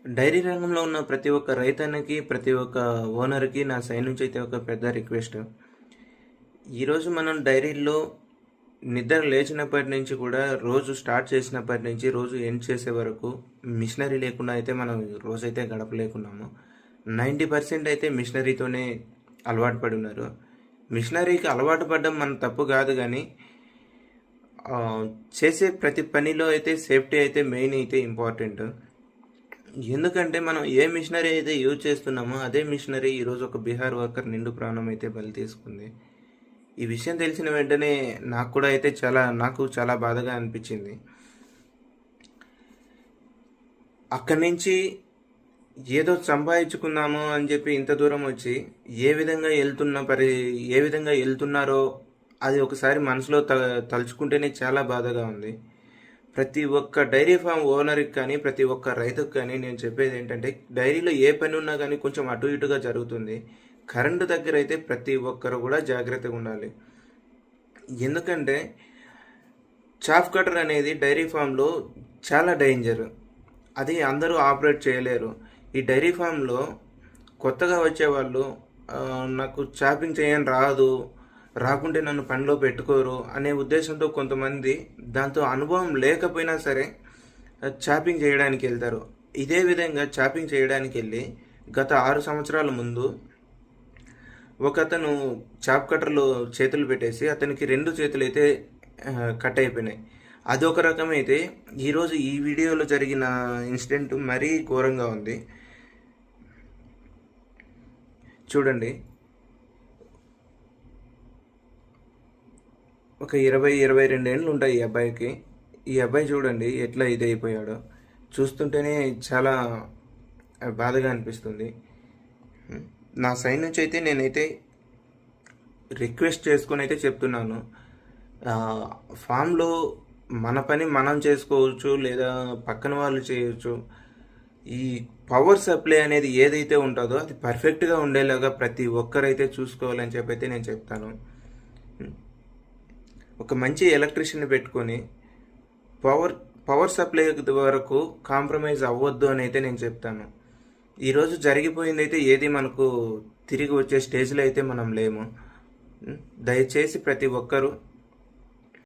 Dairy రంగంలో ఉన్న ప్రతి ఒక్క రైతన్నకి, ప్రతి ఒక్క ఓనర్‌కి నా సైడ్ నుంచి అయితే ఒక పెద్ద రిక్వెస్ట్. ఈరోజు మనం డైరీల్లో నిద్ర లేచినప్పటి నుంచి కూడా రోజు స్టార్ట్ చేసినప్పటి నుంచి రోజు ఎండ్ చేసే వరకు మిషనరీ లేకుండా అయితే మనం రోజైతే గడపలేకున్నాము. 90% అయితే మిషనరీతోనే అలవాటు పడి ఉన్నారు. మిషనరీకి అలవాటు పడడం మన తప్పు కాదు గానీ, చేసే ప్రతి పనిలో అయితే సేఫ్టీ అయితే మెయిన్ అయితే ఇంపార్టెంట్. ఎందుకంటే మనం ఏ మిషనరీ అయితే యూజ్ చేస్తున్నామో అదే మిషనరీ ఈరోజు ఒక బీహార్ వర్కర్ నిండు ప్రాణం అయితే బలి తీసుకుంది. ఈ విషయం తెలిసిన వెంటనే నాకు చాలా బాధగా అనిపించింది. అక్కడి నుంచి ఏదో సంపాదించుకుందాము అని చెప్పి ఇంత దూరం వచ్చి ఏ విధంగా వెళ్తున్నారో అది ఒకసారి మనసులో తలుచుకుంటేనే చాలా బాధగా ఉంది. ప్రతి ఒక్క డైరీ ఫామ్ ఓనర్కి కానీ, ప్రతి ఒక్క రైతుకు కానీ నేను చెప్పేది ఏంటంటే, డైరీలో ఏ పని ఉన్నా కానీ కొంచెం అటు ఇటుగా జరుగుతుంది. కరెంటు దగ్గర అయితే ప్రతి ఒక్కరు కూడా జాగ్రత్తగా ఉండాలి. ఎందుకంటే చాఫ్ కటర్ అనేది డైరీ ఫామ్లో చాలా డేంజర్. అది అందరూ ఆపరేట్ చేయలేరు. ఈ డైరీ ఫామ్లో కొత్తగా వచ్చేవాళ్ళు నాకు చాపింగ్ చేయని రాకుంటే నన్ను పనిలో పెట్టుకోరు అనే ఉద్దేశంతో కొంతమంది దాంతో అనుభవం లేకపోయినా సరే చాపింగ్ చేయడానికి వెళ్తారు. ఇదే విధంగా చాపింగ్ చేయడానికి వెళ్ళి గత 6 సంవత్సరాల ముందు ఒకతను చాప్ కట్టర్లో చేతులు పెట్టేసి అతనికి 2 చేతులు అయితే కట్ అయిపోయినాయి. అదొక రకమైతే ఈరోజు ఈ వీడియోలో జరిగిన ఇన్సిడెంట్ మరీ ఘోరంగా ఉంది. చూడండి, ఒక 22 ఏళ్ళు ఉంటాయి ఈ అబ్బాయికి. ఈ అబ్బాయి చూడండి ఎట్లా ఇదైపోయాడో. చూస్తుంటేనే చాలా బాధగా అనిపిస్తుంది. నా సైడ్ నుంచి అయితే నేనైతే రిక్వెస్ట్ చేసుకొని అయితే చెప్తున్నాను. ఫామ్లో మన పని మనం చేసుకోవచ్చు, లేదా పక్కన వాళ్ళు చేయొచ్చు. ఈ పవర్ సప్లై అనేది ఏదైతే ఉంటుందో అది పర్ఫెక్ట్గా ఉండేలాగా ప్రతి ఒక్కరైతే చూసుకోవాలని చెప్పి అయితే నేను చెప్తాను. ఒక మంచి ఎలక్ట్రీషియన్ని పెట్టుకొని పవర్ సప్లై వరకు కాంప్రమైజ్ అవ్వద్దు అని అయితే నేను చెప్తాను. ఈరోజు జరిగిపోయింది అయితే ఏది మనకు తిరిగి వచ్చే స్టేజ్లో అయితే మనం లేము. దయచేసి ప్రతి ఒక్కరూ